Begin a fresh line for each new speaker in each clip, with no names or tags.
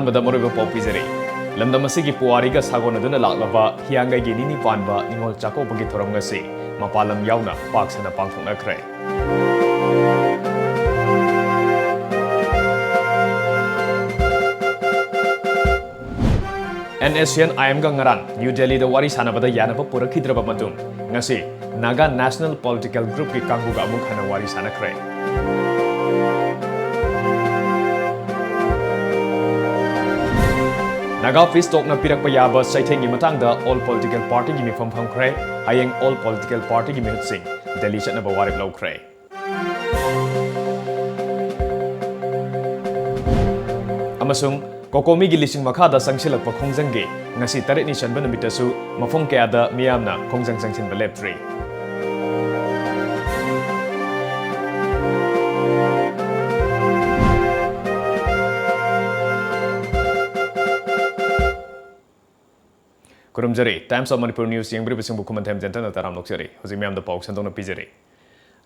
ꯑꯍꯥꯟꯕꯗ ꯃꯔꯨꯑꯣꯏꯕ ꯄꯥꯎ ꯄꯤꯖꯔꯤ ꯂꯝꯗꯝ ꯑꯁꯤꯒꯤ ꯄꯨꯋꯥꯔꯤꯒ ꯁꯥꯒꯣꯟꯅꯗꯨꯅ ꯂꯥꯛꯂꯕ ꯍꯤꯌꯥꯡꯒꯩꯒꯤ ꯅꯤꯅꯤ ꯄꯥꯟꯕ ꯅꯤꯡꯉꯣꯜ ꯆꯥꯛꯀꯧꯕꯒꯤ ꯊꯧꯔꯝ ꯉꯁꯤ ꯃꯄꯥꯟ ꯂꯝ ꯌꯥꯎꯅ ꯄꯥꯛ ꯁꯟꯅ ꯄꯥꯡꯊꯣꯛꯅꯈ꯭ꯔꯦ꯫ NASIAN IMꯒ ngarang New Delhi da wari sanabada yanaba purakhidraba matung ngasi Naga National Political Group ki kangbuga amuk hana wari sanakre. Naga Peace Talk na pirakpa yaba saithengi matangda all political party gi mifam phangkhre hayeng all political party gi mihut sing Delhi chatnaba warip lawkhre. Amasung Kokomi gi lising makhada sangsilakpa khongjanggi ngasi taret ni chanba namitasu mafom kayada miyamna khongjang sangsinba leptri. Kurumjari Times of Manipur News yengbri bising bukuman them jentana taram loksari hoji miyamda pauk sandona pijari.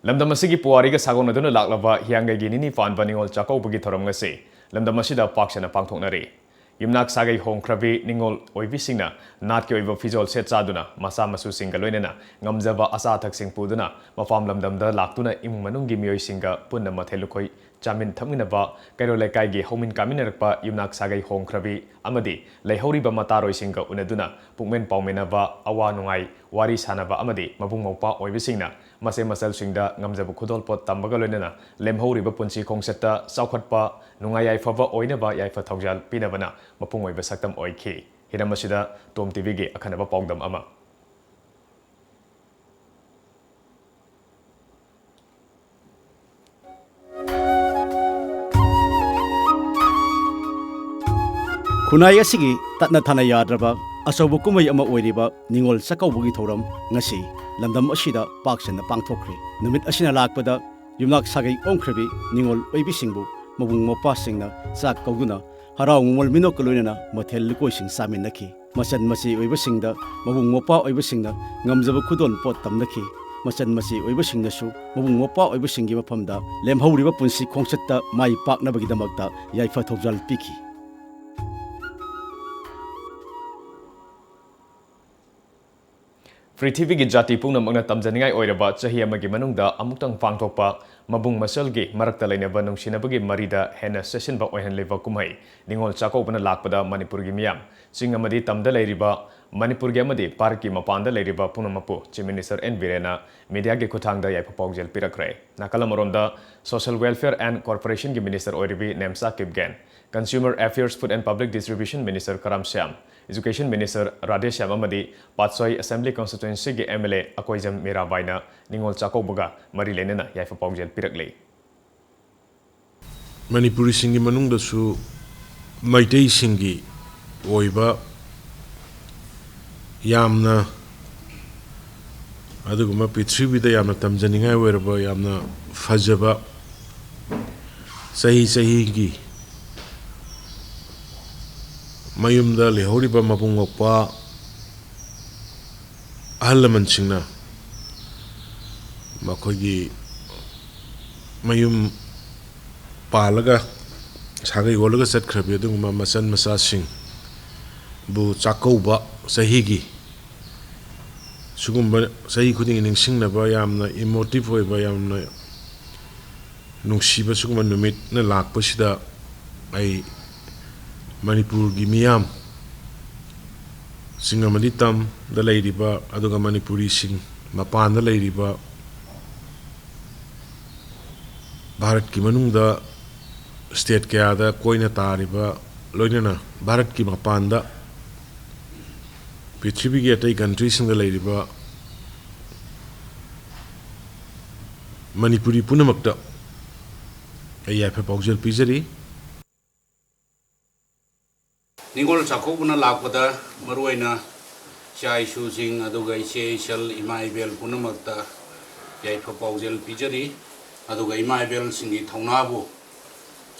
Lamdam asigi puwariga sagonaduna laklaba hiyangai nini fanba ningol chakaubugi thoram ngasi lamdam asida paak sana pangthoknari. Yumnak sagai hongkrabi ningol oibisingna natki oiba fizol set chaduna masa masu singa loinena ngamjaba asa thak sing puduna mafam lamdamda laktuna imung manunggi miyoi singa punna mathelukoi chamin thamginaba kairo lekai gi homin kaminarakpa yumnak sagai hongkrabi amadi leihoriba mataroi singa unaduna pukmen paumenaba awa nungai wari sanaba amadi mabung maupa oibisingna mase masal singda ngamjaba khudolpot tambaga loinena lemhoriba punchi khongsetta saukhatpa nungai yaifaba oinaba yaifa thaujal pinabana mapung oiba saktam oikhi hiramashida TOMTV gi akhanaba paudam ama
Khunai asigi tatna thana yadraba asobu kumai ama oiriba ningol sakaubugi thoram ngasi lamdam asida paksana pangthokri numit asina lakpada yumnak sagai ongkhrebi ningol oibisingbu mabung mopa singna sak kauduna harau ngol minok loinana mathel likoi sing saminaki masan masi oibisingda mabung mopa oibisingna ngamjaba khudon pot tamnaki masan masi oibisingna su mabung mopa oibisingi mafamda lemhauriba punsi khongsatta mai paknabagi damakta yaifa thojal piki
Prithivigi jati pungnamakna tamjaningai oiraba chahi amagi manungda amuktang pangthokpa mabung masalgi marakta lainaba nungsinabagi marida hena sessionba oihanleba kumhai ningol chakaubana lakpada Manipurgi miyam singamadi tamda leiriba Manipurgi amadi parki mapanda leiriba punamapu Chief Minister N Birena media gi khuthangda yaifa paujel pirakre nakalamaromda Social Welfare and Corporation gi Minister oiribi Nemsa Kipgen Consumer Affairs Food and Public Distribution Minister Karam Syam Education Minister Radesh Amadi Patsoi Assembly Constituency gi MLA Akoijam Mirabaina ningol chakaubuga mari lenena yaifa paujel pirakle
Manipuri singi manungda su maitei singi oiba yamna aduguma prithivida yamna tamjaningai oiraba yamna fajaba sahi gi mayumda lehoriba mabung mokpa ahalaman singna makogi mayum palaga sagai golaga satkhrabi aduguma masan masa sing bu chakauba sahigi sugumba sahi khuding ningsingnaba yamna emotive oiba yamna nungsiba sugumba numit na lakpasida ai Manipur gi miyam singamadi tam da leiriba aduga Manipuri sing mapan da leiriba Bharat ki manungda state kaya da koina tariba loinana Bharat ki mapan da Prithvi gi atai country sing da leiriba Manipuri punamakta ayya phe paujel pijari
Ningol chakobuna lakpada maruaina chai su sing aduga ise sel imai bel punamakta yaifa paujel pijari aduga imai bel singi thongnabu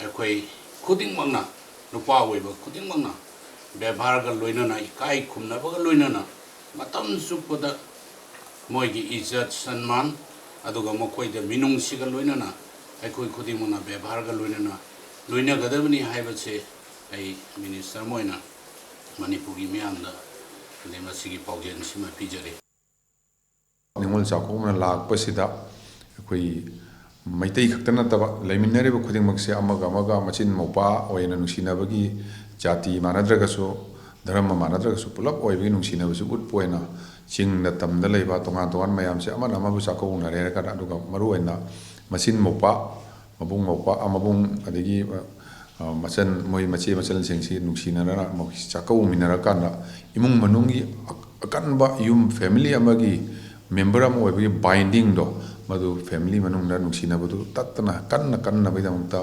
akhoi khuding mangna nupa oiba khuding mangna bebhar ga loinana ikai khumna ba ga loinana matam supada moigi izzat sanman aduga mokoi da minung siga loinana akhoi khuding mangna bebhar ga loinana loina gadabni haibase ai minister moina manipuri miyamda de masigi paujen sima pijari
ningol chakona lakpasida koi maitai khaktana taba laiminare ba khuding makse amaga machin mopa oina nungsinabagi jati manadragasu dharma manadragasu pulap oibagi nungsinabasu utpoina chingna tamda leiba tongan tongan mayam se amana amabu chakona re kana aduga maru oina machin mopa mabung mopa amabung adigi machan moi machi machan singsi nungsinara chakau minara kana imung manungi akanba yum family amagi member am oibagi binding do madu family manung na nungsina badu tatna kanna bidamta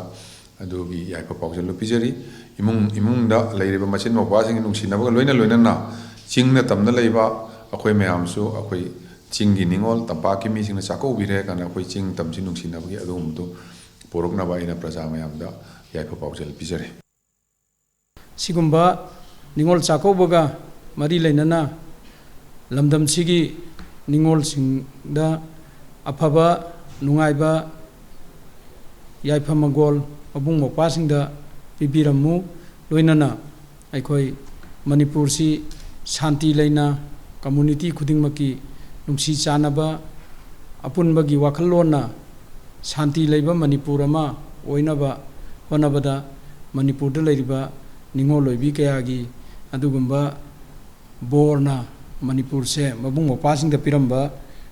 adugi yaipa paujal pijari imung da leiriba machin mopa sing nungsina ba loina na chingna tamna leiba akhoi mayam su akhoi chingi ningol tampa ki mi singna chako bire kana akhoi ching tamsi nungsina bagi adum tu porokna ba ina praja mayam da yaipa paujal pijari
sigumba ningol chako boga mari leinana lamdam sigi ningol sing da afaba nungaiba yaifa magol abung mokpa sing da pibiramu loinana aikoi manipur si shanti leina community khuding maki nungsi chanaba apunbagi wakhallona shanti leiba manipur ama oinaba honabada manipur da leiriba ningol loibi kayagi adugumba borna manipur se mabung mokpa sing da piramba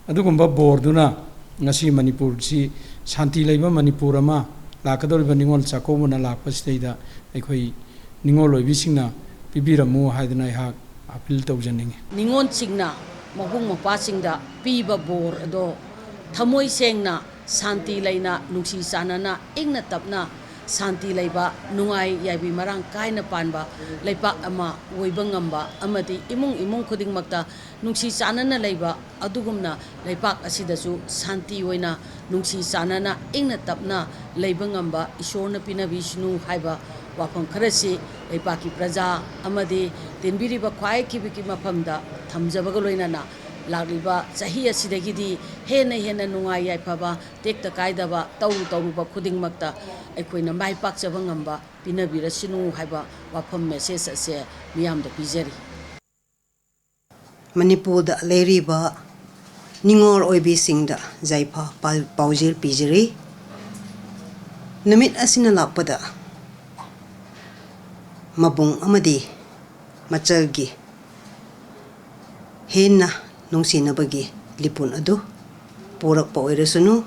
adugumba borduna ngasi manipur si shanti leiba manipur ama lakadoriba ningol chakobuna lakpasida aikoi ningol loibi singna pibiramu haidana hak apil tawjaningi
ningol singna mabung mokpa singda piba bor ado thamoi sengna shanti leina nungsi sanana ingna tapna shanti leiba nungai yaibi marang kaina panba leipak ama oiba ngamba amadi imung khuding makta nungsi sanana leiba adugumna leipak asidasu shanti oina nungsi sanana ingna tapna leiba ngamba isorna pina vishnu haiba wafam kharasi leipaki praja amadi tenbiriba khwai kibiki mafamda thamjabaga loinana lagliba chahi asidagidi hena nungai yaifaba tekta kaidaba tawruba khuding makta aikoina mai pakchaba ngamba pinabirasinu haiba wafam message ase miyamda pijari
Manipur da leiriba ningol oibi singda jaipa paujir pijari namit asina lakpada mabung amadi machalgi henna nungsinabagi lipun adu purak pa oirasunu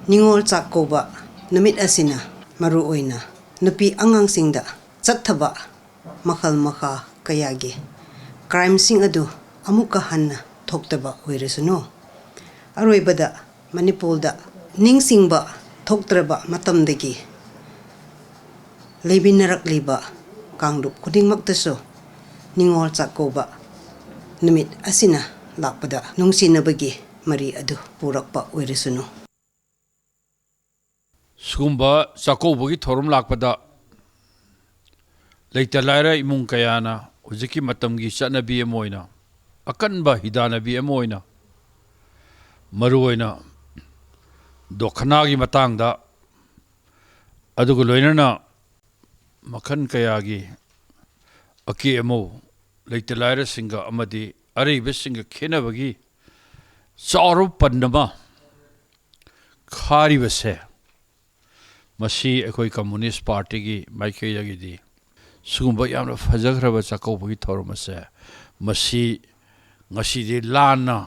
ningol chakoba namit asina maru oina nupi angang singda chathaba makhal makha kayagi crime sing adu amuka hanna thoktaba oirasunu aroibada manipurda ningsingba thoktraba matamdagi leibinarak liba kangdup kuding maktaso ningol chakoba namit asina lakpada nungsinabagi mari adu purakpa oirasunu
sugumba chakobagi thorum lakpada leita laira imung kayana hujiki matamgi chanabi amoina akanba hidanabi amoina maruoina dokhanagi matangda adugo loinana makhan kayagi aki amo leita laira singa amadi ariba singa khenabagi charu pannama khari base masi ekoi communist party gi maikei yagidi sugumba yamna fajagraba chakobagi thormase masi ngasi de lana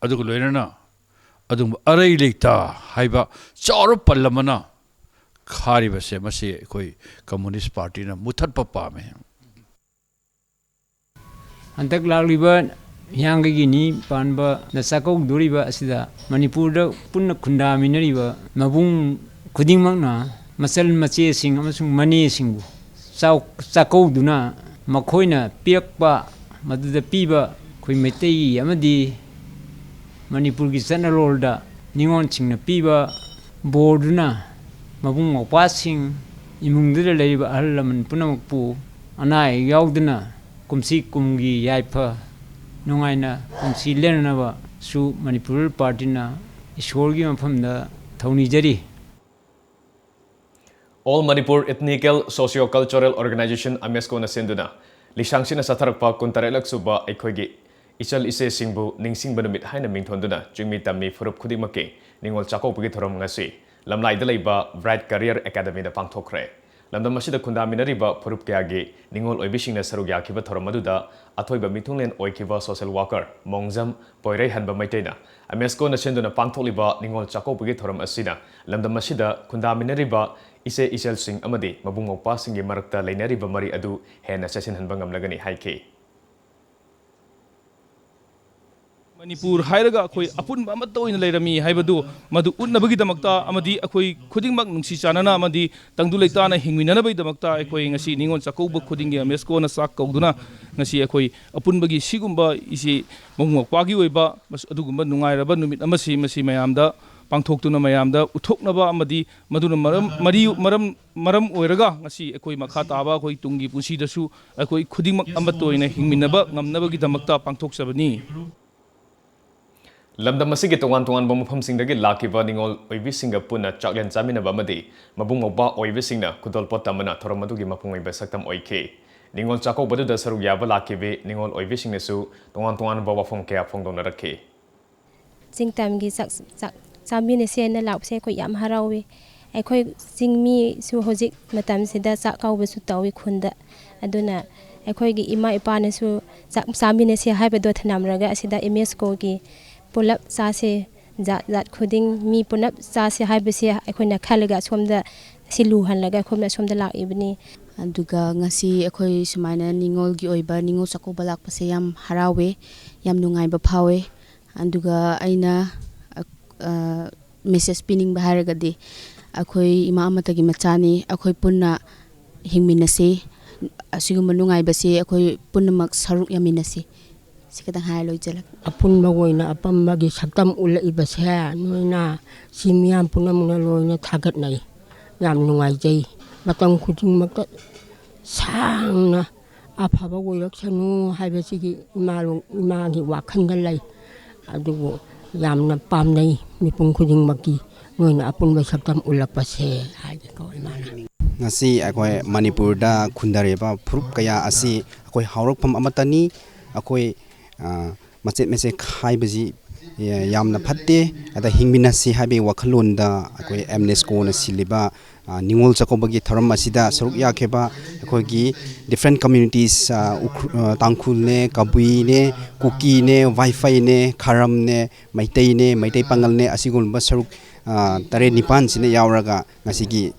adugo loinana adum arai leita haiba charu pallamana khari base masi ekoi communist party na muthat papa me
antak lagliba yang ni panba na sakok duriba asida manipur da punna khunda minariba mabung khuding makna masal mache sing amasung mani singbu sakok duna makhoina piakpa maduda piba khoi metei amadi manipur gi sanarolda ningon singna piba borduna mabung mokpa sing imungdura leiba ahlaman punamakpu anai yauduna kumsi kumgi yaipa nungaina kumsi lenaba su manipur party na ishorgi mafamda thauni jari
All Manipur Ethnical Socio-Cultural Organization AMESCO na senduna lisangsin na satharakpa kuntarelak suba aikhoigi ichal ise singbu ningsingba numit haina mingthonduna chingmi tammi furup khudimake ningol chakopagi thorom ngasi lamlai da leiba Bright Career Academy da pangthokre lamdam asida khundaminariba furup kyagi ningol oibisingna saruk yakhiba thorom aduda athoiba mithunglen oikiba social worker mongjam poirei hanba maitena AMESCO na senduna pangtholiba ningol chakopagi thorom asina lamdam asida khundaminariba ise isel sing amadi mabung maupa singi marakta leinariba mari adu hena sesin hanba ngamlagani haike
Manipur hairaga akoi apunba amatta oina leirami haibadu madu unnabagi damakta amadi akoi khudingmak nungsi chanana amadi tangdu leitana hingminanabai damakta akoi ngasi ningon chakouba khudingi AMESCO na sak kauduna ngasi akoi apunbagi sigumba isi mongmokpagi oiba adugumba nungairaba numit amasi masi mayamda pangthoktuna mayamda uthoknaba amadi maduna maram oiraga ngasi akoi makha taba akoi tungi punsi dasu akoi khudingmak amatta oina hingminaba ngamnabagi damakta pangthokchabani
lamdam asigi tongan mafamsingdagi lakiba ningol oibisinga punna chaklen chaminaba amadi mabung maupa oibisingna kudolpot tamana thoromadugi mapungaiba saktam oike ningol chakobadu saruk yaba lakibe ningol oibisingnesu tongan wafong kaya phongdona rakhe
jingtamgi sak chamine sena lapse ko yam harawi akhoi jingmi su hojik matam sida sak kaubesu tawi khunda aduna akhoi gi ima ipane su chamine se haibedo thanamraga asida AMESCO gi pulap sase zat khuding mi punap sase haibese akhoi khalaga somda silu hanlaga khomna somda lak ibni
aduga ngasi akhoi sumaina ningol gi oiba ningol sako balak pase yam harawe yam nungai ba phawe aduga aina message pinning baharaga de akhoi ima amatagi machani akhoi punna hingminase asigum nungai base akhoi punnamak saruk yaminase sikadang hai loi jalak
apun magoina apam magi saktam ula ibase noina simiam punamuna loina thagat nai yam nungai jai matang khuding makta sangna aphaba goirak sanu haibasigi imagi wakhan lai adugo yamna pam nai mipung khuding maki noina apun ba saktam ula pase haje ko imana
ngasi akoi Manipur da khundareba phurup kaya asi akoi haurokpham amatani akoi macet mese khaibaji yamna phatte ada hingminasi habi wakhalonda akoi AMESCO na siliba ningol chakobagi tharam asida saruk yakheba akoigi different communities tangkhul ne kabui ne kuki ne wifi ne kharam ne maitai pangal ne asigol ba saruk tare nipan sine yauraga ngasigi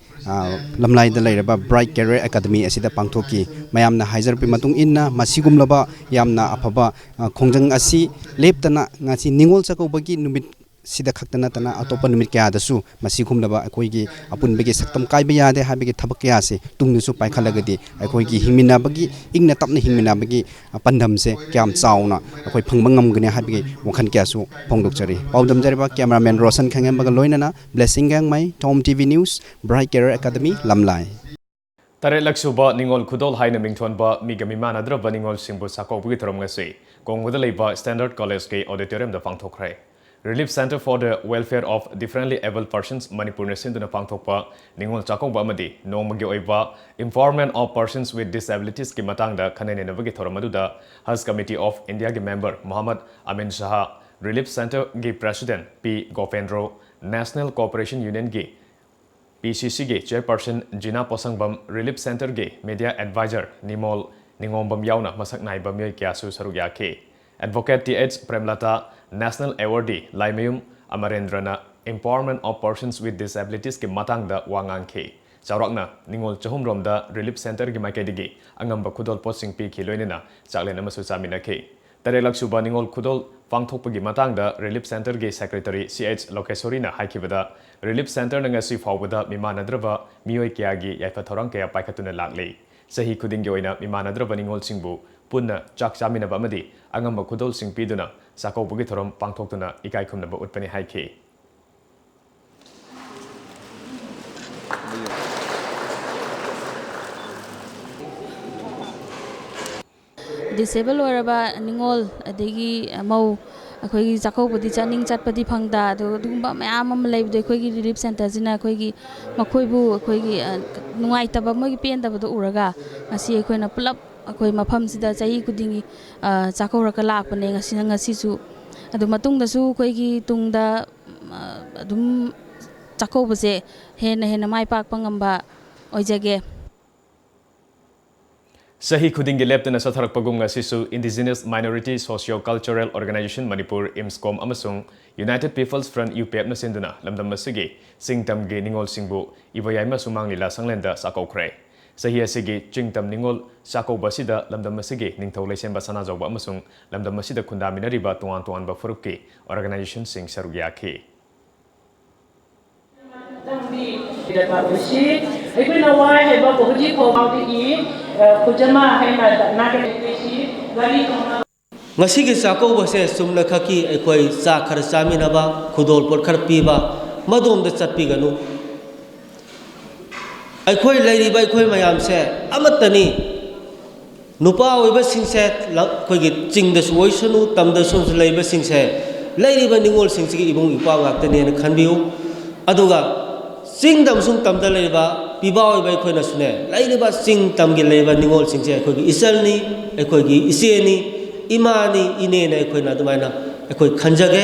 lamlai da leiraba Bright Career Academy asida pangthoki mayamna haijarpi matung inna masigumlaba yamna afaba khongjang asi leptana ngasi ningol chakobagi numit sida khaktana tana atopa numit kya dasu masigumlaba akoigi apunbegi saktam kaiba yade habegi thabak kya se tungnusu paikhalagadi akoigi hingminabagi ingna tapna hingminabagi pandamse kyam chauna akoi phangbangam gane habegi wakhan kya su phongdokchari paudam jariba cameraman Roshan khangem baga loinana blessing gang mai TOMTV News Bright Career Academy lamlai
tare laksuba ningol khudol haina mingthonba migami manadraba ningol singbu sakopagi thorom ngasi kongwada leiba Standard College ke auditorium da pangthokre Relief Center for the Welfare of Differently Abled Persons Manipur na sinduna pangthokpa ningol chakongba amadi nongmagi oiba Empowerment of Persons with Disabilities ki matangda khanenenabagi thoromaduda Hajj Committee of India ki member Muhammad Amin Shah Relief Center ki President P Gopendro National Cooperation Union ki PCC ki Chairperson Jina Posangbam Relief Center ki Media Advisor Nimol Ningombam yauna masak naiba myoy kyasu saruk yakhe Advocate TH Premlata National Awardee Laimayum Amarendrana Empowerment of Persons with Disabilities ki matangda wangangke chawrakna ningol chahumromda Relief Center ki maikaidigi angamba khudol posting pi ki loinena chaklena masu chaminakhe tarelak suba ningol khudol pangthokpagi matangda Relief Center ki Secretary CH Lokesorina haikibada Relief Center na ngasi fawbada mimanadraba miyoi kyagi yaifa thorang kaya paikhatuna lakle sahi khudingi oina mimanadraba ningol singbu punna chak chaminaba amadi angamba khudol sing piduna sakaubugi thorom pangthoktuna ikai khumnaba utpani haike
disable oiraba ningol adegi mau akhoi chakhobudi chaning chatpadi phangda adugumba mayam am leibdo akhoi relief center jina akhoi makhoibu akhoi nungai taba mogi pen taba do uraga asi akhoi na pulap akhoi mafam sida chahi kudingi chakhoraka lakpane ngasi su adu matung da su akhoi gi tungda adum chakhobase hena mai pak pangamba oijage
Sahi khudingi leptana satharak pagum ngasisu Indigenous Minority Socio-Cultural Organization Manipur IMSCOM amasung United People's Front UPF na sinduna lamdam masigi singtam ge ningol singbu ibayayma sumang nila sanglenda sakokre sahi asigi chingtam ningol sako basida lamdam masigi ningthau leisemba sana jawba amasung lamdam masida khundaminariba tuan ba furuki organization sing sarugyaki
ngasigi sakobase sumna khaki ekoi sa khar chaminaba khudol por khar piba madom da chatpi ganu ekoi leiriba ekoi mayam se amatani nupa oiba singse khoi gi chingda suoisunu tamda sun leiba singse leiriba ningol singsi ibung ipa ngaktane na khanbiu aduga singdam sung tamda leiba piba oiba ekoi na sune leiriba sing tamgi leiba ningol singse ekoi gi isalni ekoi gi iseni imani inena ekoi na dumaina ekoi khanjage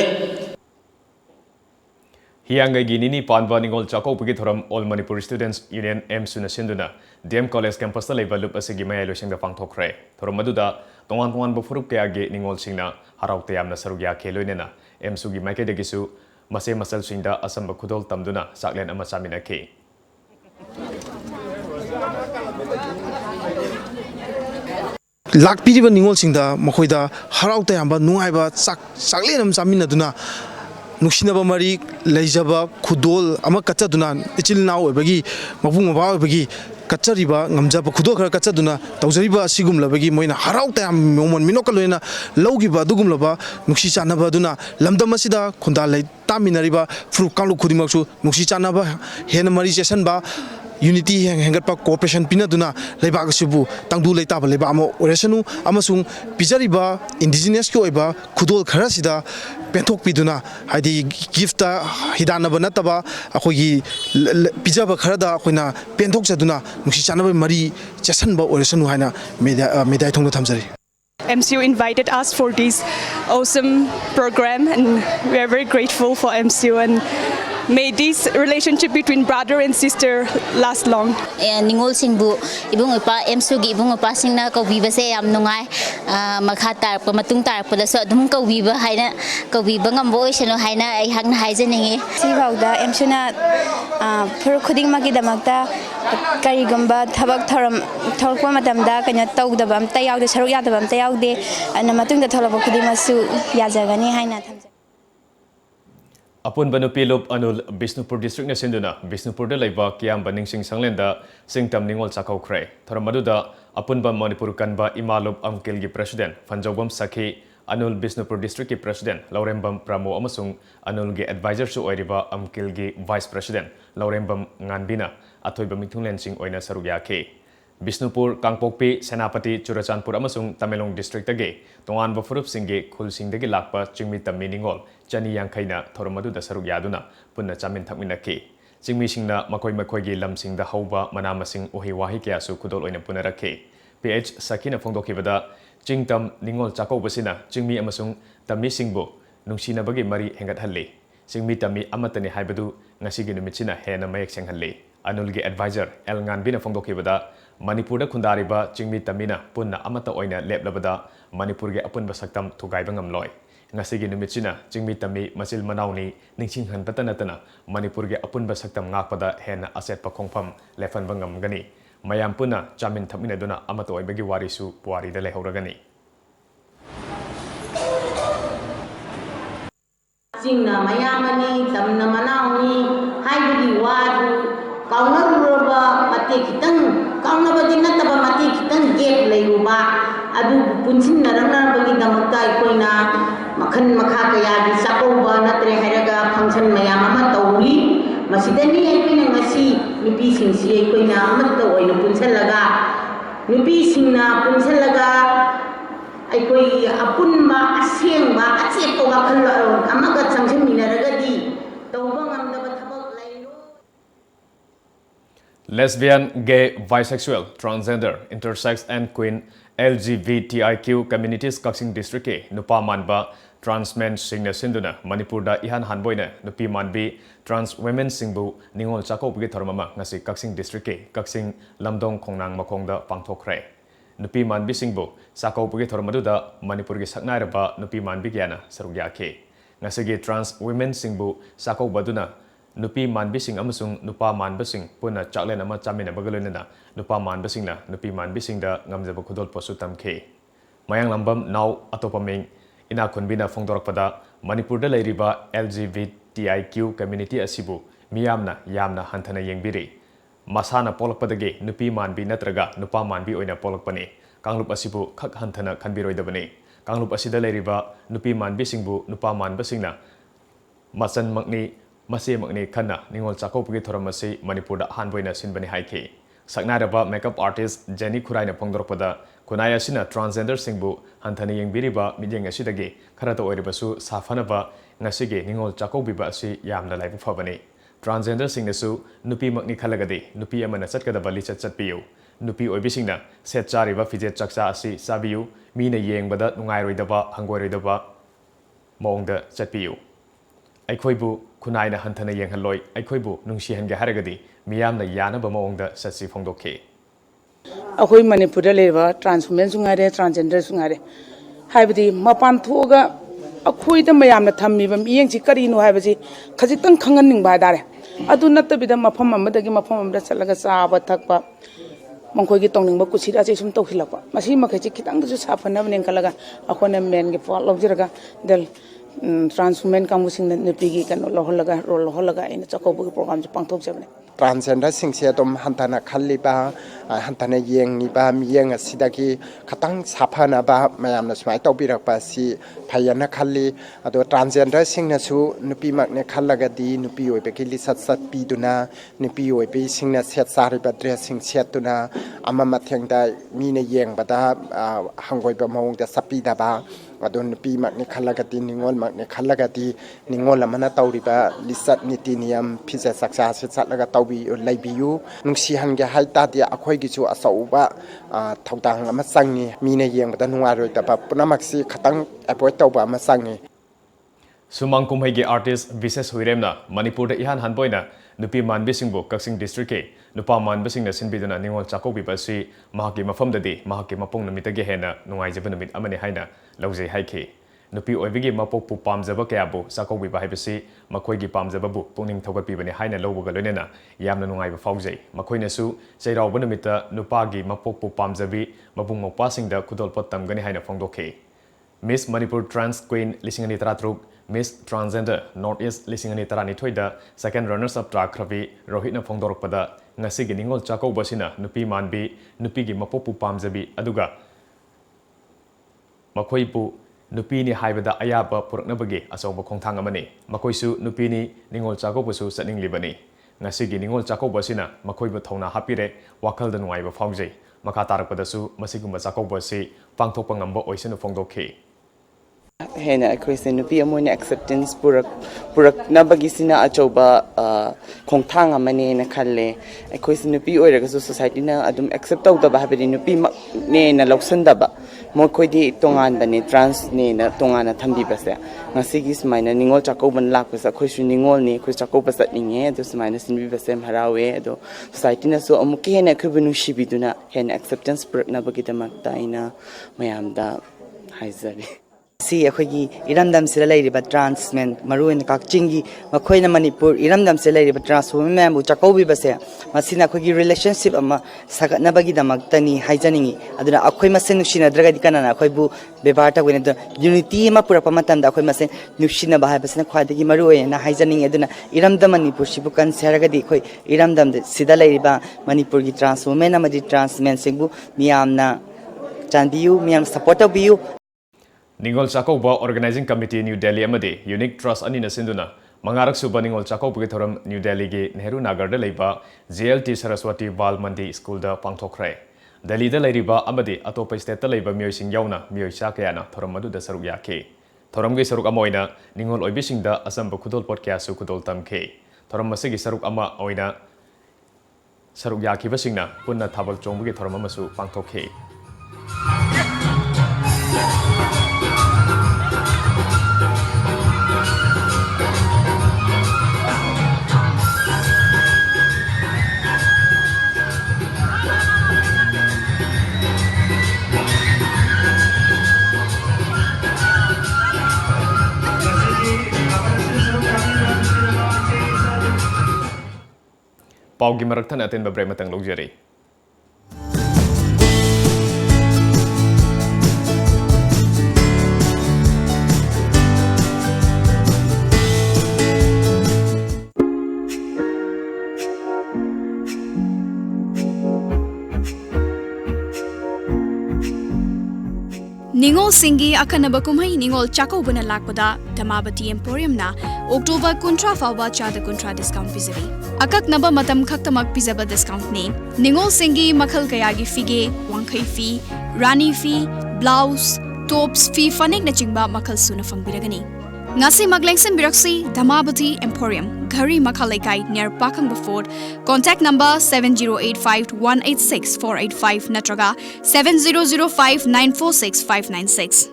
Hiangai ginini panba ningol chakau pagi thoram All Manipur Students Union M Suna Sinduna DM College campus la level up asigi mayai losing da pangthokre thoram maduda tongan bufurup ke age ningol singna harau tayam na sarugya kheloinena M Sugi maike degisu mase masal singda asamba khudol tamduna saklen ama samina ke
lakpiriba ningol singda makhoida harau tayamba nungaiba saklen am samina duna nuksinaba mari leijaba khudol ama kachaduna ichil naw obagi mabung maba obagi kachariba ngamjaba khudol khara kachaduna tawjariba asigum labagi moina harau tayam momon minokaloina lawgiba dugumlaba nuksi chanaba duna lamdam asida khunda lei taminariba fru kalu khudimaksu nuksi chanaba hena mari session ba unity hengatpa cooperation pinaduna leibak sibu tangdu leitaba leiba amo oresanu amasung pijariba indigenous ki oiba khudol khara sida penthok piduna haidi gift hidana banataba akhoi pijaba khara da akoina penthok chaduna nusi chanaba mari chesanba oresanu haina media thongda thamjari
MCU invited us for this awesome program and we are very grateful for MCU and may this relationship between brother and sister last long.
Ningol singbu ibung ipa MCU gi ibung ipa singna ko viva se yam nungai makha tar pa matung tar pa da so dum ko viva haina ko viva ngam boy seno haina ai hang na haijaningi
si bawda MCU na phur khuding ma gi damakta kari gamba thabak thoram thorpa matamda kanya tawdaba am tayaw de saruk yadaba am tayaw de ana matung da tholaba khuding masu yajagani haina thamja
Apun banu pilop anul Bisnupur district na sinduna Bisnupur da laiba kiam baning sing sanglenda singtam ningol chakau kre thoramaduda apun ba Manipur kanba imalop amkil gi president Fanjawbam Sakhi anul Bisnupur district ki president Laurembam Pramo amasung anul gi advisor su oiriba amkil gi vice president Laurembam Nganbina athoi ba mithunglen sing oina sarugya ke Bisnupur Kangpokpi Senapati Churachandpur amasung Tamelong district age tongan ba furup singge khul singdagi lakpa chingmi tammi ningol chani yangkhaina thoramadu da saruk yaduna punna chamin thakmina ke chingmi singna makoi gi lam singda hauba manama sing ohi wahi kya su khudol oina punarakhe PH Sakina phongdokhibada chingtam ningol chakau basina chingmi amasung tammi singbo nungsina bagi mari hengat halle singmi tammi amatani haibadu ngasi gi numichina hena mayek senghalle anulgi advisor El Nganbina phongdokhibada Manipur da khundariba chingmi tamina punna amata oina leplabada Manipur ge apun basaktam thugaiba ngamloi ngasigi numichina chingmi tami masil manauni ningsing han patanatana Manipur ge apun basaktam ngakpada hena aset pa khongpham lefan bangam gani mayam puna chamin thamina duna amata oibagi warisu puari da lehoragani
chingna mayamani tamna manauni haibagi wadu kaunaruraba mate kitang kaunabadi nataba mate kitang gap layuba adu punsin narangna damakta aikoina makhan makha kaya gi sakauba natre hairaga function mayam ama tawli masidani aikoina ngasi nupi singsi aikoina amatta oina punsallaga nupi singna punsallaga ꯑꯩꯈꯣꯏ ꯑꯄꯨꯟꯕ ꯑꯁꯦꯡꯕ ꯑꯆꯦꯠꯄ ꯋꯥꯈꯜꯂꯣꯟ ꯑꯃꯒ ꯆꯪꯁꯤꯟꯃꯤꯟꯅꯔꯒꯗꯤ ꯇꯧꯕ ꯉꯝꯗꯕ ꯊꯕꯛ ꯂꯩꯔꯣꯏ.
Lesbian, gay, bisexual, transgender, intersex and queer LGBTIQ communities Kaksing District ke nupa manba trans men singna sinduna Manipurda ihan hanboina nupi manbi trans women singbu ningol chako bugi thormama ngasi Kaksing District ke Kaksing Lamdong Khongnang Makhongda pangthokre. Nupi manbi singbu sako bugi thormaduda Manipur gi saknairaba nupi manbi gyana sarugya ke. Ngasi gi trans women singbu sako baduna nupi manbising amasung nupa manbasing puna chaklen ama chamina bagalunena nupa manbasingna nupi manbisingda ngamjaba khudol posu tamkhe mayang lambam naw atopaming ina khunbina phongdorakpada Manipurda leiriba LGBTIQ community asibu miyamna yamna hanthana yengbiri masana polakpadage nupi manbi natraga nupa manbi oina polakpani kanglup asibu khak hanthana khanbiroidabani kanglup asida leiriba nupi manbisingbu nupa manbasingna masan makni Masih makni khana ningol chakopgi thoramasi Manipurda hanboina sinbani haike saknaraba makeup artist Jenny Khuraina phongdorpada kunaya sina transgender singbu hanthani yengbiriba mijeng asidagi kharata oiribasu safanaba ngasige ningol chakobiba asi yamna laibu fabani transgender singnasu nupi makni khalagadi nupi amana chatkadaba lichat chatpiyu nupi oibisingna set chariba fijet chaksa asi sabiyu mina yengbada nungairoidaba hangoiroidaba maongda chatpiyu Aikhoibu kunaina hanthana yenghaloi aikhoibu nungsihange haragadi miyamna yanaba maongda satsi phongdokhe
akhoi Manipurda leba trans women sungare transgender sungare haibadi mapan thoga akhoi da mayamna thammiba miyengsi karino haibasi khajitang khanganing ba dare adu nattabida mafam amadagi mafam amda chalaga saaba thakpa mangkhoi gi tongningba kusira che sum tawhilakpa masi makhachi khitang du safana bnen kalaga akhona men ge pol lobjiraga del trans women kamusing nepigi kan loholaga rol loholaga ina chakobu program je pangthok jabne
transgender singse dom hantana khalliba hantana yengni ba miyeng asidagi khatang saphana ba mayamna smai tawbirakpa si phayana khalli ado transgender singna su nupi makne khallaga di nupi oibeki lisat sat piduna nupi oibe singna set sari ba dressing setuna ama mathengda mine yengbada hangoiba maungda sapida ba ado nupi makne khallagati ningol makne khallagati ningol amana tawriba lisat niti niyam phise saksa se chatlaga tawbi laibiyu nungsi hange haitati akhoi gi chu asauba thaudang ama sangi mine yengbada nungaroi ta punamaksi khatang avoid tawba ama sangi
Sumang kumhaigi artist Vises Huiremna Manipurda ihan hanboina nupi manbisingbu Kaksing District ke nupa manbisingna sinbiduna ningol chakobibasi mahaki mafamdadi mahaki mapong namitagi hena nungaijaba namit amani haina laujai haike nupi oibigi mapokpu pamjaba kayabu chakobiba haibasi makoigi pamjababu pungning thogatpibani haina lowbaga loinena yamna nungaiba faujai makoinasu chairauba namita nupagi mapokpu pamjabi mabung mopasingda khudolpot tamgani haina phongdokhe Miss Manipur Trans Queen Lisingani Taratruk Miss Transgender Northeast Lisingani Taranithoida second runners up track Ravi Rohitna Phongdorokpada ngasigi ningol chakobasina nupi manbi nupigi mapopu pamjabi aduga makoipu nupini haibada ayaba puraknabagi asoba khongthang amani makoisu nupini ningol chakobasu satninglibani ngasigi ningol chakobasina makoibu thona hapire wakhalda nungaiba faujai makha tarakpadasu masigumba chakobasi pangthokpa ngamba oisanu phongdokhe
hena akhoi nupi amoina acceptance purak nabagisina achoba khongthang amane na khalle akhoi nupi oiraga society na adum accept tawdaba habedi nupi ne na loksandaba mokhoi tongan bane trans ne na tongana thambi base ngasigi smaina ningol chakoban lakpasa khoi su ningol ne khoi chakoba satninge adu smaina sinbi base harawe adu society na so amuke hena khubunu shibiduna hena acceptance purak nabagidamakta ina mayamda haizari
si akhoi iramdam sila leiriba trans men maruin kakchingi makhoina Manipur iramdam sila leiriba trans women bu chakobi base masina akhoi relationship ama sagatna bagi damaktani haijaningi aduna akhoi masen nushina dragadi kanana akhoi bu bebarta wena unity ma pura pamatam da akhoi masen nushina bahai basna khwadagi maruin na haijaningi aduna iramdam Manipur sibu kan seragadi akhoi iramdam sida leiriba Manipur gi trans women amadi trans men singbu miyamna chanbiyu miyam support biyu
Ningol Chakoba Organizing Committee New Delhi amadi Unique Trust anina sinduna mangarak suba Ningol Chakoba gi thoram New Delhi gi Nehru Nagar da leiba JLT Saraswati Bal Mandi School da pangthokre Delhi da leiriba amadi atopa state ta leiba mioi sing yauna mioi cha kayana thoram madu da saruk yakhe thoram ge saruk ama oina ningol oibi sing da asam ba khudol podcast su khudol tamkhe thoram masigi saruk ama oina saruk yakhi ba singna punna thabal chongbu ge thoram ama su pangthokhe Paugi maraktan atin babre matang lugjari.
Ningol Singi Akanaba Kumai Ningol Chako Buna Lakpada, Damabati Emporium na, October Kuntra Fawa Chada Kuntra discount Pizavi. Akak Naba Matam Kaktamak Pizaba discount name. Ningol Singi Makal Kayagi Fige, Wankai fee, Rani fee, blouse, tops fee fanik na chingba Makal Suna Fangbiragani. Ngasi Maglengsen Biraksi, Damabati Emporium, Gari Makalaikai near Pakang Fort. Contact number 7085-186-485 Natraga 7005-946-596.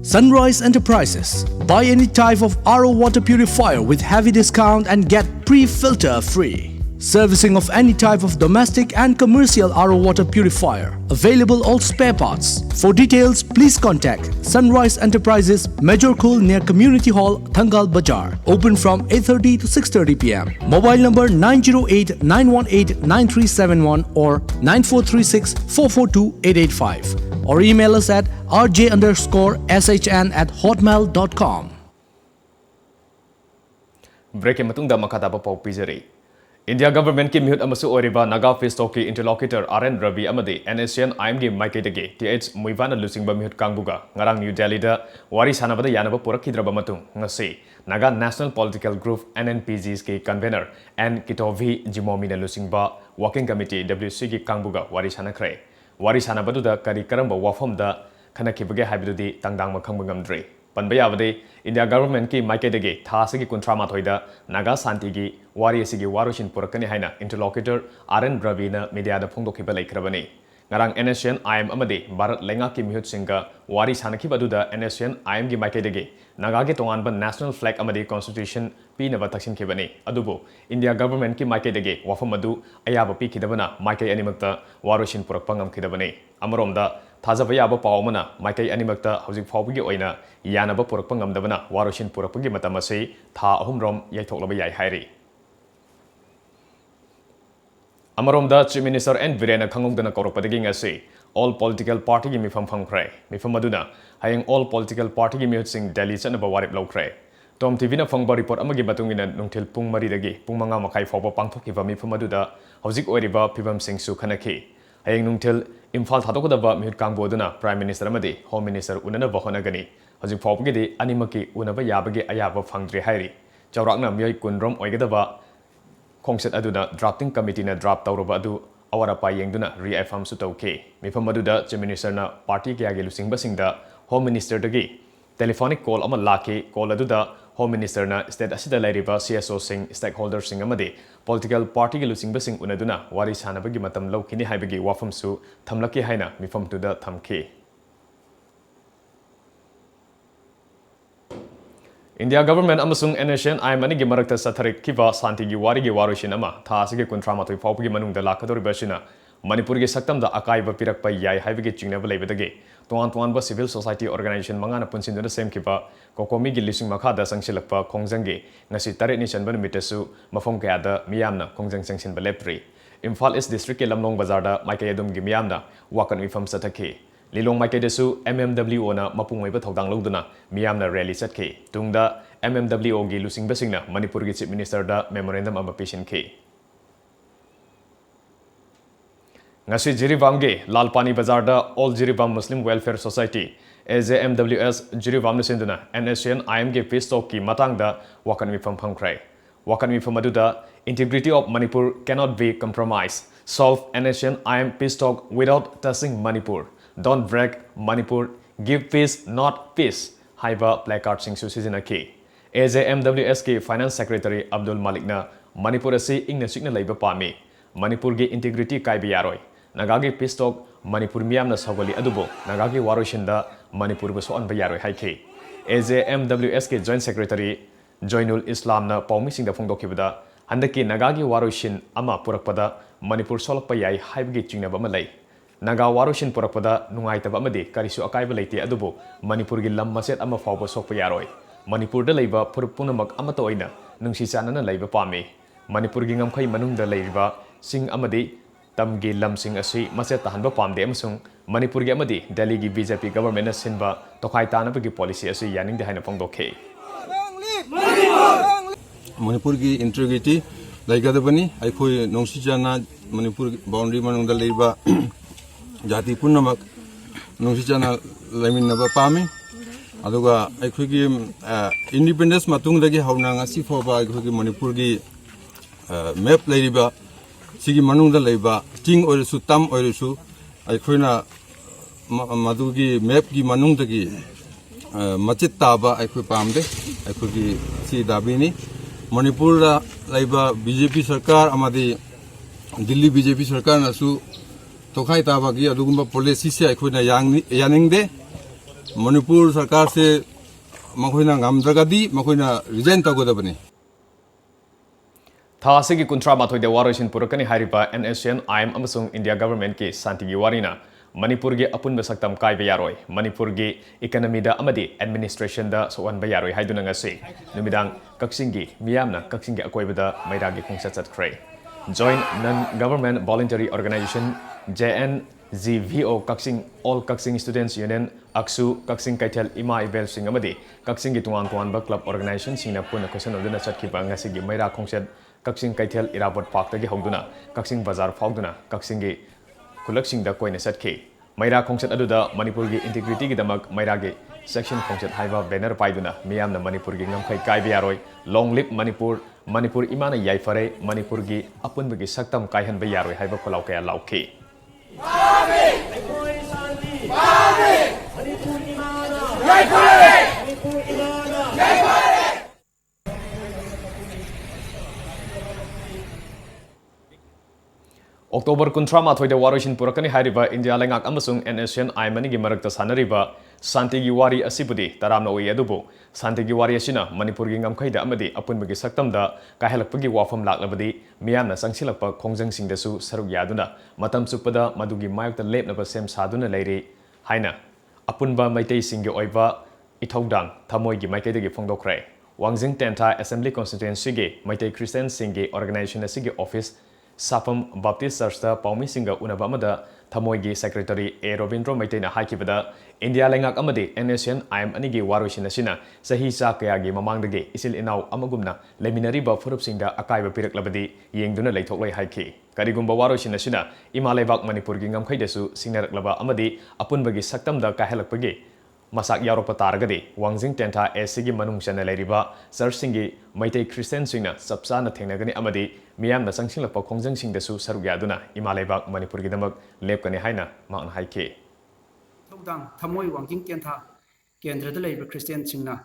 Sunrise Enterprises. Buy any type of RO water purifier with heavy discount and get pre-filter free. Servicing of any type of domestic and commercial RO water purifier. Available all spare parts. For details, please contact Sunrise Enterprises, Major Khul near Community Hall, Thangal Bazaar. Open from 8:30 to 6:30 p.m. Mobile number 908-918-9371 or 9436-442-885. Or email us at rj_shn@hotmail.com.
Break matungda makataba pau pizari. India government ki mihut amasu oriba Naga Festoki interlocutor RN Ravi amadi NSN IMG Maiketagi TH Muivana Lusingba mihut Kangbuga ngarang New Delhi da wari sanabada yanaba purakhidraba matung ngasi Naga National Political Group NNPG's ki convener and Kitovi Jimomina Lusingba Working Committee WC ki Kangbuga wari sanakre wari sanabadu da kari karamba wafam da khanakibage haibidudi tangdang makhangbangamdre Panbayavade, India government ki Maiketagi, Thasagi Kuntramathoi Naga Santigi, Wari Sigi Warushin Purakani Haina, interlocutor RN Ravina, Media the Pundokiba Lake Ravani. Narang NSN IM Amade, Barat Lenga Ki Mihut Singa, Wari Sanaki Baduda, NSN IM Gi Maiketagi, Nagagi Tonganba National Flag Amade Constitution, P Navataksin Kibani, Adubo, India government ki Maiketagi, Wafamadu, Ayaba P Kidavana, Maike Animakta, Warushin Purakpangam Kidavani, Amoromda, Thazavayaba Paumana, Maike Animakta, Housing Faugi Oina, Yanaba Purakpangam Davana, Warushin Purakpagi Matamasi, Tha Humrom, Yatolabay Hairi. Amaromda, Chief Minister and Virena Kangungdana Koropadaging Asi, all political party gi Mifam Fangkre, Mifamaduna, Haying all political party gi Mihut Delhi Sanaba Warip Lokre. TOMTV na Fangba report Amagi Batungina Nungtil Pung Maridagi, Pumanga Makai Foba Pangtokiva Mifamaduda, Housing Oriba, Pivam Singh Su Kanaki. Haying Nungtil Imphal Thadokadaba Mihut Kangboduna, Prime Minister Amadi, Home Minister Unana Bahonagani, Housing Fopgidi, Animaki, Unaba Yabagi Ayaba Fangdri Hairi, Jawrakna Myoy Kundrom Oigadaba, Kongset Aduna, Drafting Committee na Draft Taurabadu, Awara Payengduna, Reaffirm Sutauke, Mifamaduda, Chief Minister na Party Kiagi Lusing Basingda, Home Minister Dagi, Telephonic call Ama Laki, call Aduda, Home Minister na State Asida Lairiba, CSO Sing, Stakeholder Sing Amadi, Political Party Lusing Basing Unaduna, Waris Hanabagi Matam Low Kini Haibagi Wafam Su, Tamlaki Haina, Mifam to the Tamki. India government amasung NSN IMani gi marakta satharik kiva santi gi wari gi warushin ama thasigi kuntramatoi fawpagi manung da lakadori basina Manipur gi saktam da akai ba pirak pa yai haibagi chingnaba leibadagi tuan ba civil society organization mangana punsin da sem kiva kokomi gi lising makha da sangsilakpa khongjangi ngasi tare ni chanban mitasu mafom kaya da miyamna khongjang sangsin ba lepri Imphal East district ke lamlong bazar da maikayadum gi miyamna wakan wifam sathaki Lilong Maikedesu MMWO na mapungway ba tawdang loduna miyamna rally satke tungda MMWO gi lusing basingna Manipur gi Chief Minister da memorandum ama patient ke ngasi Jiribam ge Lalpani Bazar da All Jiribam Muslim Welfare Society AJMWS Jiribam sinduna NSN IMG Festock ki matang da wakan wifam phangkrai wakan wifam aduda integrity of Manipur cannot be compromised Solve NASIAN IM peace talk without touching Manipur. Don't break Manipur. Give peace, not peace. Haiba placard sing Susinaki. AJMWS Finance Secretary Abdul Malikna Manipur asi ingna sikna laiba pami. Manipur gi integrity kaibi yaroi. Nagagi peace talk Manipur miyamna sawali adubo. Nagagi waroshinda Manipur baso anba yaroi haiki. AJMWS Joint Secretary Joinul Islam na paumi sing da phongdokibada handaki nagagi waroshin ama purakpada Manipur solakpa yai haibgi chingnaba malai. Naga waroshin purakpada nungaitaba amadi karisu akaiba leite adubo Manipur gi lam maset ama fawba sokpa yaroi. Manipur da leiba purupunamak amata oina nungsi chanana leiba pami. Manipur gi ngamkhai manungda leiba sing amadi tamgi lam sing asi maset tahanba pamde amasung Manipur gi amadi Delhi gi BJP government na sinba tokhai tanabagi policy asi yaning de haina phongdokhe.
Manipur ki integrity laigada akhoi nongsi chana Manipur boundary manungda leiba jati punamak nongsi chana laiminaba pami aduga akhoi ki independence matungdagi hauna ngasi foba akhoi ki Manipur ki map leiba sigi manungda leiba ting oisu tam oisu aikhoina madugi map gi manungdagi machit taba aikhoi pamde aikhoi ki si dabini Manipur da laiba BJP sarkar amadi Delhi BJP sarkar nasu tokhai taba gi adugumba policy se aikhoina yaningde Manipur sarkar se makhoina ngamdragadi makhoina resign tagodabani.
Thasigi kuntra mathoi de waroshin purakani haripa NASIAN IM amasung India government ki santigi warina Manipur gi apun basaktam kai bayaroi Manipur gi economy da amadi administration da soan bayaroi haiduna ngasi numidang kaksingi miyamna kaksingi akoibada mairagi khungsat chatkre. Joint non-government voluntary organization JNGVO Kaksing All Kaksing Students Union Aksu Kaksing Kaitel Ima Ibel Sing amadi Kaksing gi tuan club organization singna puna question oduna chatkiba ngasi gi maira khungsat Kaksing Kaitel Irabot Park tagi hogduna Kaksing Bazar fauduna Kaksing gi Kulaksing da koina satke Maira khongset aduda Manipur gi integrity gi damak Maira gi section khongset haiba banner paiduna miyamna Manipur gi ngamkhai kai biaroi long live Manipur Manipur imana yaifare Manipur gi apunba gi saktam kaihan ba yaroi haiba kholau kaya lauke October kuntra mathoi de waroshin purakani hariba India lengak amasung NASIAN IM gi marakta sanariba Santigi wari asibudi taramna oi adubu Santigi wari asina Manipur gi ngamkhaida amadi apunbagi saktamda kahelakpagi wafam laklabadi miyamna sangsilakpa khongjang singdasu saruk yaduna matam supada madugi mayakta lepnaba sem saduna leiri haina apunba maitei singi oiba ithaudang thamoi gi maikaidagi phongdokre Wangjing Tenta Assembly Constituency gi maitei Christian singi organization asigi office Sapam Baptist Church da Paumi Singa unaba amada Thamoigi Secretary A Robindro Maitena haikibada India lengak amadi NASIAN IM anigi waroshin asina sahi sa kayagi mamangdagi isil inaw amagumna leminariba furupsingda akaiba piraklabadi yengduna leithokloi haiki karigumba waroshin asina Imalebak Manipur gi ngamkhaidasu singnaraklaba amadi apunbagi saktamda kahelakpagi masak yaropa taragadi Wangjing Tenta SC gi manungchana leiriba church singi Maitai Christian singna sapsana thengnagani amadi miyamna sangsinglakpa khongjang singdasu saruk yaduna Imalebak Manipur gi damak lepkani haina maang haike
Thodang thamoi Wangjing Tenta kendrada leiba Christian singna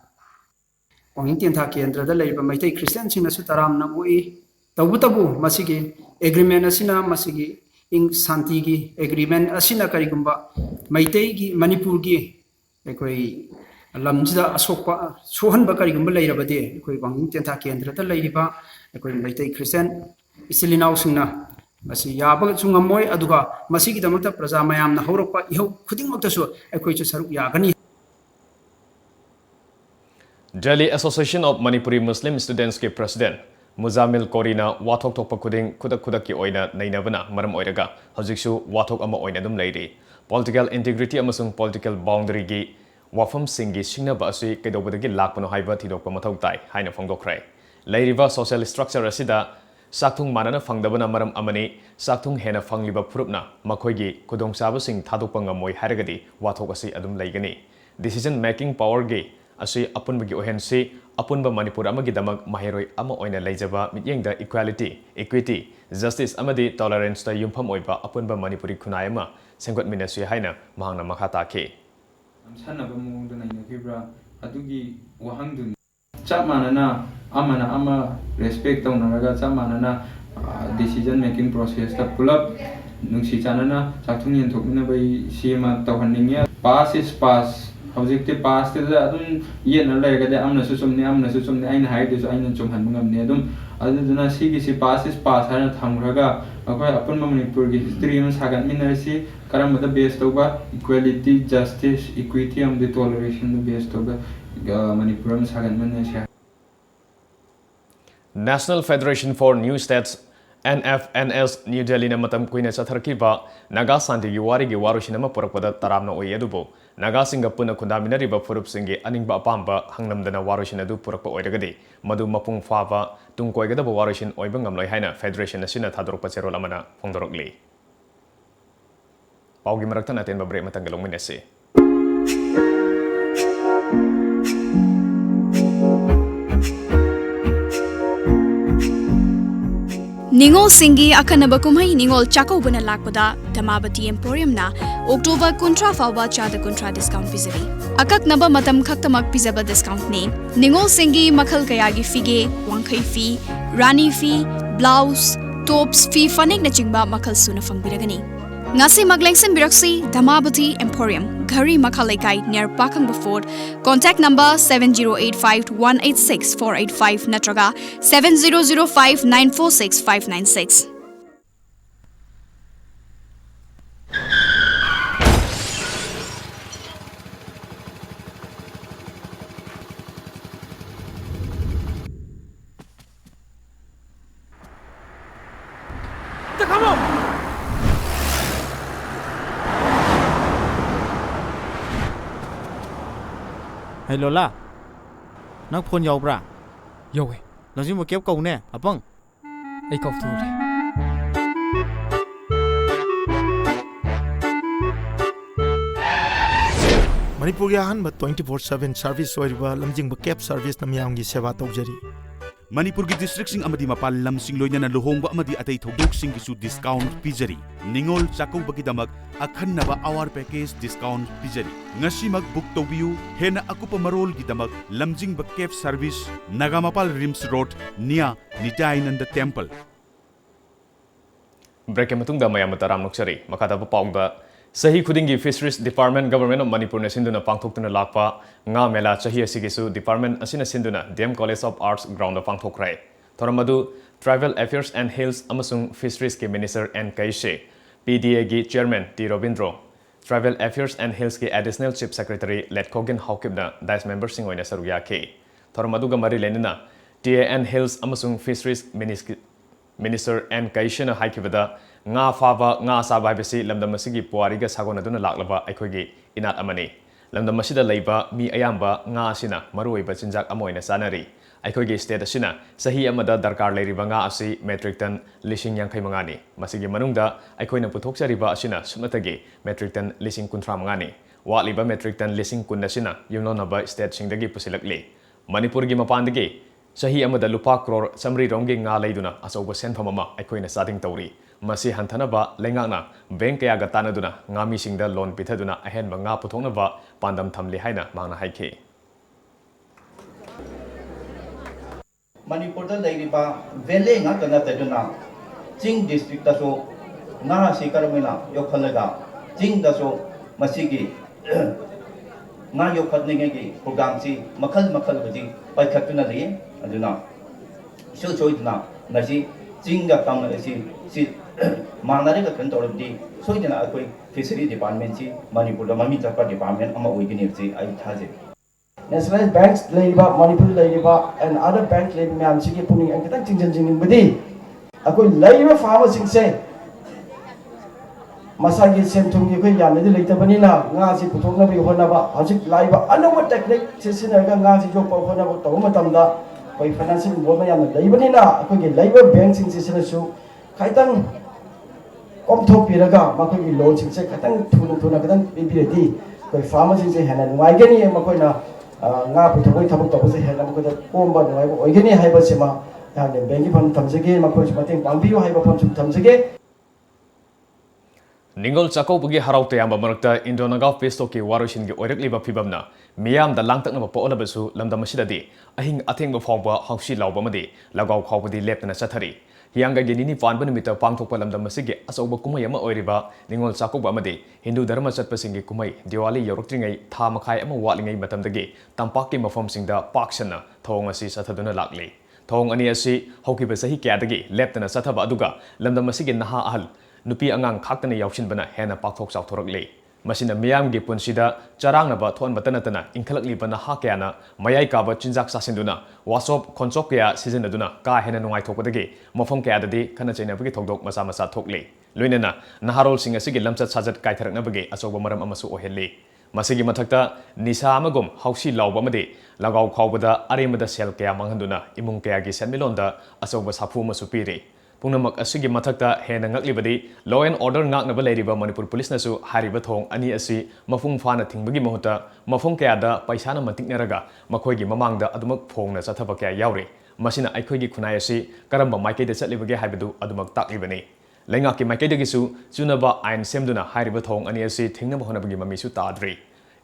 Wangjing Tenta kendrada leiba Maitai Christian singna su taramna ui tabu masigi agreement asina masigi ing santi gi agreement asina karigumba Maitai gi Manipur gi ekoi lamjida asokpa sohan bakarigumba leirabade ekoi Wangjing Tenta kendrada leiriba ekoi Maitai Christian isilinaw singna masi yaba sungamoy aduga masigi damata praja mayamna hawrokpa ihau khudingmaktasu ekoi chu saruk yagani
Delhi Association of Manipuri Muslim Students ke President Muzamil Korina wathok thokpa khuding khudak ki oina nainabana maram oiraga hojiksu wathok ama oina dum leiri political integrity amasung political boundary gi wafam singi singnaba asi kedobadagi lakpano haiba thidokpa mathau tai haina phongdokre leiriba social structure asida sakthung manana phangdabana maram amani sakthung hena phangliba phurupna makhoigi kudongchaba sing thadokpa ngamoi hairagadi wathok asi adum leigani decision making power gi asi apunbagi ohensi apunba Manipur amagidamak mahiroi ama oina leijaba mityengda equality, equity, justice amadi tolerance ta yumpham oiba apunba Manipuri khunai ama senggot minasui haina mahangna makha takhe.
Sanaba mongda naina kibra adugi wahangdun chap manana ama respect taunaraga chap manana decision making process ta pulap nungsi chanana chathung yen thokna bai sima tawhanningia pass is pass objective pass te adum yen na lega de amna su sumni aina haidu su aina chumhan ngamne adum aduna sigi si pass is pass hana thamraga akoi apun Manipur gi history am sagat minarsi karam the base toba equality justice equity am the toleration the base toba Manipur am sagat minarsi.
National Federation for New States NFNS New Delhi na matam kuina chatharkiba Naga Santi gi wari gi warushinama porakpada taramna oi adubo Naga singa puna kundaminariba furup singi aningba apamba hangnamdana warushin adu purakpa oiragadi madu mapung fava tungkoigadaba warushin oiba ngamloi haina Federation asina thadorokpa cherol amana phongdorokli paugi marakta naten babre matangalong minase.
Ningol Singi Akanaba Kumhai Ningol Chako Buna Lakpada, Damabati Emporium na, October Kuntra Fawa Chada Kuntra discount Pizari. Akak Naba Matam Kaktamak Pizaba discount name, Ningol Singi Makal Kayagi Fige, Wankai fee, Rani fee, blouse, tops fee, Fanik Nachingba Makal Suna Fang Biragani. Ngasi Maglengsen Biraksi, Damabati Emporium, Gari Makalaikai near Pakang Baford. Contact number 7085-186-485 Natraga 7005-946-596.
Hey Lola, nang phone yaw bra? Yaw eh. Lazim mo kep kau ne, apang? Ay kau tu le.
Manipur ya han ba 24/7 service oiba lamjing ba cab service namyam gi seva tawjari.
Manipur gi district sing amadi mapal lam sing loina na luhongba amadi atay thogdok sing gi su discount pijari. Ningol chakong bagidamak akhanna ba hour package discount pijari. Ngasi mag book tobiu hena akupa marol gidamak lamjing ba cab service Nagamapal Rims Road nia Nitayananda Temple.
Break matungda mayam taram noksari makata pa paugda Sahi Kudingi Fisheries Department Government of Manipur na sinduna pangthokna lakpa nga mela chahi asigisu department asina sinduna DM College of Arts ground of pangthokrai. Thoramadu Tribal Affairs and Hills amasung Fisheries ki Minister N Kaishe, PDA gi Chairman T Robindro, Tribal Affairs and Hills ki Additional Chief Secretary Letkogen Haukibna Dice Member sing oina saruya ke. Thoramadu ga mari lenina TAN Hills amasung Fisheries Minister N Kaishe na haikibada nga fava nga saba besi lamdam masigi puariga sagona duna laklaba aikhogi inat amani lamdam masida leiba mi ayamba nga asina maruiba chinjak amoina sanari aikhogi state asina sahi amada darkar leiriba nga asi metric ton lising yang mangani masigi manungda aikhoina puthokchariba asina sumatagi metric ton lising kuntra mangani waliba metric ton lising kunasina yunonaba state singdagi pusilakli Manipur gi mapandagi sahi amada lupa crore samri rongi nga leiduna asoba senphamama aikhoina sading tauri Masi hantanaba lengana bank kaya gatana duna ngami singda loan pitaduna ahen nga puthongnaba pandam thamli haina mangna haike.
Manipur da leiriba vele nga kana taduna Jing district da so nga sikarmina yokhalaga Jing da so masigi nga yokhatningegi program si makhal budi paikhatuna le aduna so choidna nasi Jingga tamna si manare ka kan tordi soidina akoi fishery department si Manipur da mami chapa department ama oigini si ai thaje national banks leiba Manipur leiba and other bank leiba myam si ki puning ang kitang jingning budi akoi leiba farmer sing se masagi sentum gi ko yam de leita bani na nga si puthok na bi hona ba hajik laiba anawa technique sisina ga nga si jok pa hona ba to matamda koi financing bo ma yam leiba ni na akoi gi leiba bank sing sisina su kaitang omthok piraga makoi gi loan sing se katang thuna katang bibireti koi farmer sing se hana nuai gani makoi na
nga puthoi thabuk tawse hena mo ko komba ngai bo oigeni haiba sema yani bengi pham thamjege makoi mateng pangbiyo haiba pham sum thamjege
Ningol Chakopagi Harauta Yamba Marakta Indonaga Festoki Warushin gi oirakliba phibamna miyam da langtakna po olabasu lamdamasida ahing athengba phawba hausi lawba madi lagaw khawbadi leptana chathari hianga gi nini panba numita pangthokpa lamdamasigi asauba kumai ama oiriba Ningol Chakopba amadi Hindu dharma chatpasingi kumai Diwali yoroktingai tha makhai ama watlingai matamdagi tampakki mafamsingda paksana thong asi sathaduna lakli thong ani asi haukiba sahi kyadagi leptana chathaba aduga lamdamasigi naha ahal nupi angang khaktana yaushinbana hena pakthok chawthorokli masina miyamgi punsida charangnaba thonba tanatana inkhalakli bana ha kyana mayai kaba chinjak sasinduna wasop khonchok kya sizinaduna ka hena nungai thokpadagi mafam kyadadi khana chainabagi thokdok masa masa thokli loinana naharol singa sigi lamchat sajat kaitharaknabagi achoba maram amasu ohelli masigi mathakta nisa amagum hausi lawba made lagaw khawbada aremada sel kya manghanduna imung kya gi senmilonda achoba sapu masu piri Punamak asigi mathakta hena ngaklibadi law and order ngaknaba leiriba Manipur police nasu hariba thong ani asi mafung fana thingbagi mahuta mafung kayada paisana matiknaraga makhoigi mamangda adumak phongna chathaba kya yauri masina aikhoigi khunai asi karamba maikei da chatlibage haibadu adumak taklibani lengaki maikei dagisu chunaba ain semduna hariba thong ani asi thingnaba honabagi mamisu tadri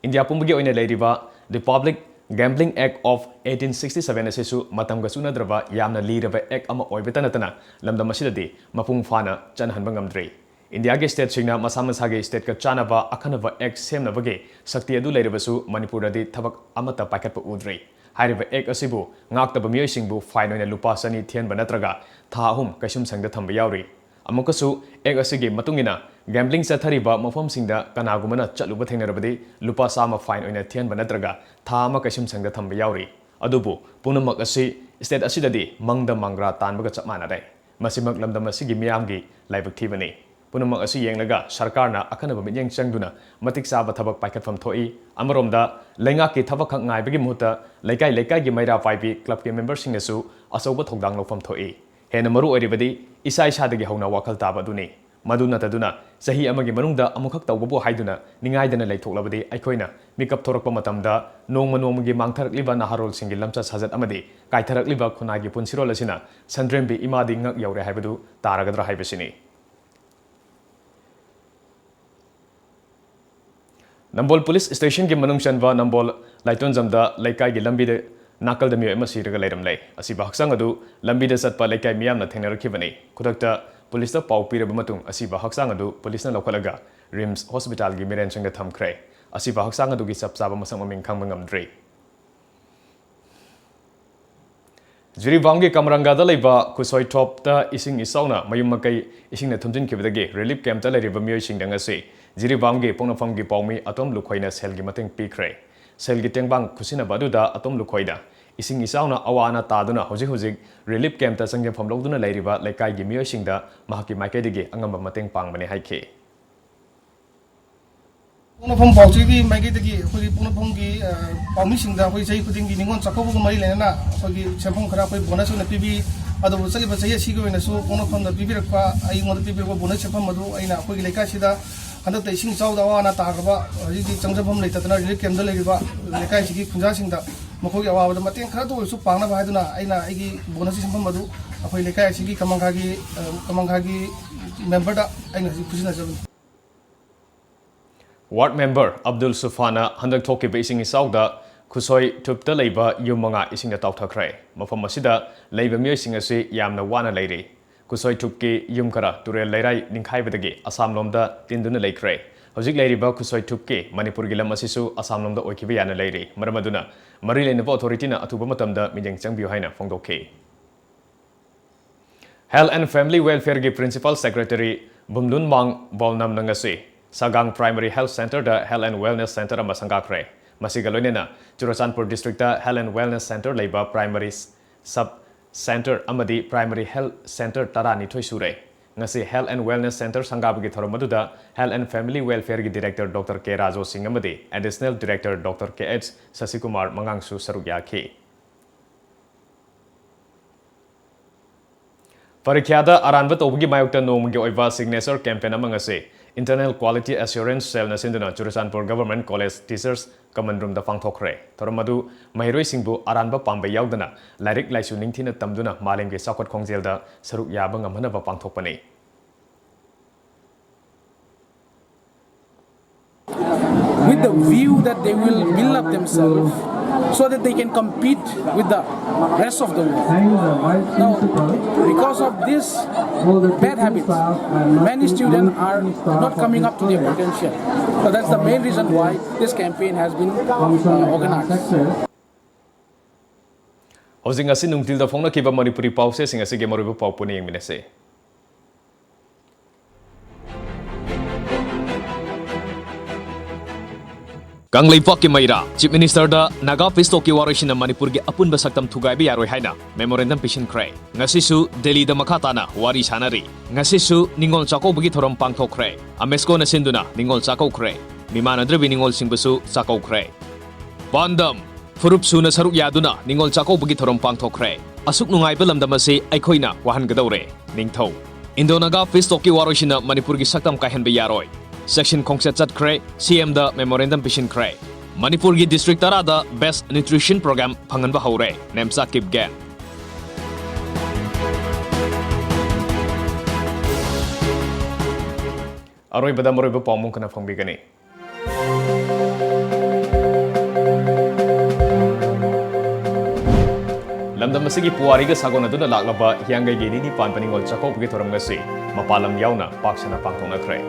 India pumbagi oina leiriba the Public Gambling Act of 1867 asisu matamga sunadraba yamna liraba act ama oibetanatana lamdamasida mapung fana chanhanba ngamdri India ge state singna masamasa ge state ka chanaba akhanaba act semnabage sakti adu leirabasu Manipur adi thabak amata paikatpa udri hairiba act asibu ngaktaba miyoi singbu fine oina lupa sani thianba natraga thahum kaisum sangda thamba yauri amukasu act asigi matungina gambling chathariba mafam singda kanagumana chatluba thengnarabadi lupa sama fine oina thianba natraga thama kaisum sangda thamba yauri adubu punamak asi state asidadi mangda mangra tanbaga chapmanare masimak lamdam asigi miyamgi laibak thibani punamak asi yenglaga sarkarna akhanaba minyang changduna matik saba thabak paikatfam thoi amaromda lenga ki thabak khak ngaibagi muta laikai gi maira paibi club ke member singnasu asoba thogdang lofam thoi hena maru oribadi isai sadagi hauna wakal taba duni maduna taduna sahi amagi manungda amukhak tawbabu haiduna ningaidana leithoklabadi aikhoina mikap thorakpa matamda nongmagi mangtharakliba naharol singi lamcha sajat amadi kaitharakliba khunagi punsirol asina sandrembi imadi ngak yaure haibadu taragadra haibasini Nambol Police Station ki manung chanwa Nambol Laiton Jamda Laikai gi lambi de nakal da miyo masiraga lairam lai asiba haksang adu lambi de satpa laikai miyam na thengnarakibani khudakta police ta pau piraba matung asiba haksang adu police na lokhalaga Rims Hospital gi miren changda thamkhre asiba haksang adu gi sapsaba masang maming khangma ngamdre Jiribanggi Kamranga da leiba kusoi top ta ising isauna mayum makai ising na thumjin kibadagi relief camp ta leiriba miyo singdang ase Jiribanggi pongnafamgi paumi atom lukhoina selgi mateng pikre selgi tengbang kusina baduda atom lukhoida ising isauna awana taduna hojik relief camp ta sangyam famlogduna leiriba laikai gi miyo singda mahaki maikaidigi angamba mateng pangbane haike
Punafam Bauchi Magidagi, Punapong Pami Singda, which I putting the Ningon Sakobu Marilena, for the Champon Karapi bonus on the PB, other was Saliba Sayasigo in a soup, Punafam the PB, I want the people bonus Chamadu, in a Huilakashida, and the Sing South Awana Taraba, Chanjapam later than I came the Leva, Lakashi Punjasinda, Mokoya, the Matin Krato, Supana Vaduna, Aina, Igi, bonus Chamadu, a Huilakashi, Kamangagi, member, and prisoners.
Ward member Abdul Sufana handak thoki basing isauda khusoi thupta leiba yumanga isingda tawthakrai mafam asida leiba mioi singasi yamna wana leiri khusoi thupki yumkara turel leirai ningkhaibadagi asam lomda tinduna leikrai hojik leiriba khusoi thupki manipur gilam asisu asam lomda oikiba yana leiri maramaduna mari lenaba authority na atuba matamda mijeng changbiu haina phongdokhe Health and Family Welfare gi Principal Secretary Bumlun Mang Bolnam nangasi Sagang Primary Health Center da Health and Wellness Center ama sangakre masiga loinena Churachandpur District da Health and Wellness Center leiba Primary Sub Center amadi Primary Health Center tarani thoi sure ngasi Health and Wellness Center sangabagi thoromaduda Health and Family Welfare gi Director Dr. K Rajo Singh amadi Additional Director Dr. K H Sasikumar Mangangsu sarugya ki Parikyada aranba tobagi mayokta nomgi oiba signature campaign amangase Internal Quality Assurance Cell na sinduna Churachandpur Government College Teachers Common Room da pangthokre. Thoram adu mahiroi singbu aranba pamba yaudana lairik laisu ningthina tamduna malemge sakot khongjel da saruk yaba ngamhanaba pangthokpani.
With the view that they will build up themselves so that they can compete with the rest of the world. Now, because of this bad habits, many students are not coming up to their potential. So that's the main reason why this campaign has been organized.
Hosing asin nungtil da phongna kiba Manipuri pause sing asige marubu pau puni yang minase. Kanglei Paki Maira, Chief Minister da Naga Pistoki Warishina Manipur ge apun basaktam thugai bi yaroi haina memorandum pishin krai. Ngasisu Delhi da makatana wari sanari. Ngasisu Ningol Chako bagi thorom pangthok krai. Amesko na sinduna Ningol Chako krai. Mimanadra bi Ningol singbasu Chako krai. Pandam Furup suna saruk yaduna Ningol Chako bagi thorom pangthok krai. Asuk nungai belam damase aikhoina wahan gadore. Ningthau. Indo Naga Pistoki Warishina Manipur gi saktam kahen bi yaroi. Section Kongset Chat Kray, CM da Memorandum Pishin Kray. Manipur gi District Tara da Best Nutrition Program Phangan ba haure, Nemsa Kip Gan. Aroi bada maroi ba pawmong kana phangbi gani. Lamdam masigi puwari ga sagon aduna laklaba hiangai gi ni pan paningol chakau bagi thoram ngasi mapalam yauna paksana pangthongna kray.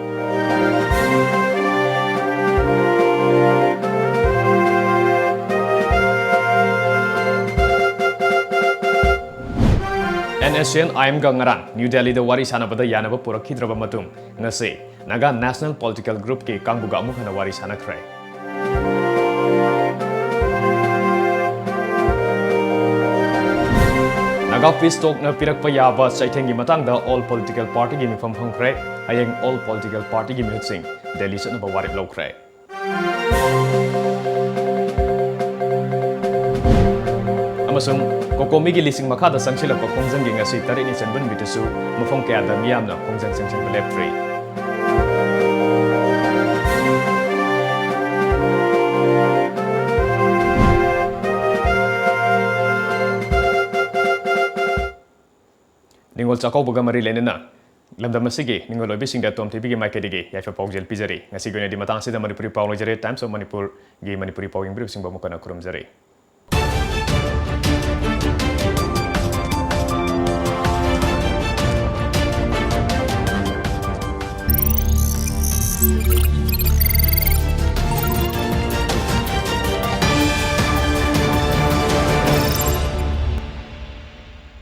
NSN IM Gangaran, New Delhi the Wari Sanabada Yanaba Purakhidraba Matum, Nase, Naga National Political Group K Kanguga Mukhana Wari Sanakray. Naga Peace Talk na Pirakpa Yaba Saitengi Matanga All Political Party Gimi from Hongkray, Ayang All Political Party Gimi Hutsing, Delhi Sanaba Wari Lokray. Amasung Kokomigi lising makada sangsilap ko kongzang gi ngasi tari ni sanbun bitasu mafong kaya da miyam na kongzang sangsil belepre. Ningol Chakau buga mari lenena. Lamdam masigi ningol lobi sing da TOMTV gi maike dige ya fa paujel pijari ngasi gone di matang sida Manipuri Pau Times of Manipur gi Manipuri Pau ing brib sing ba mukana kurum jari.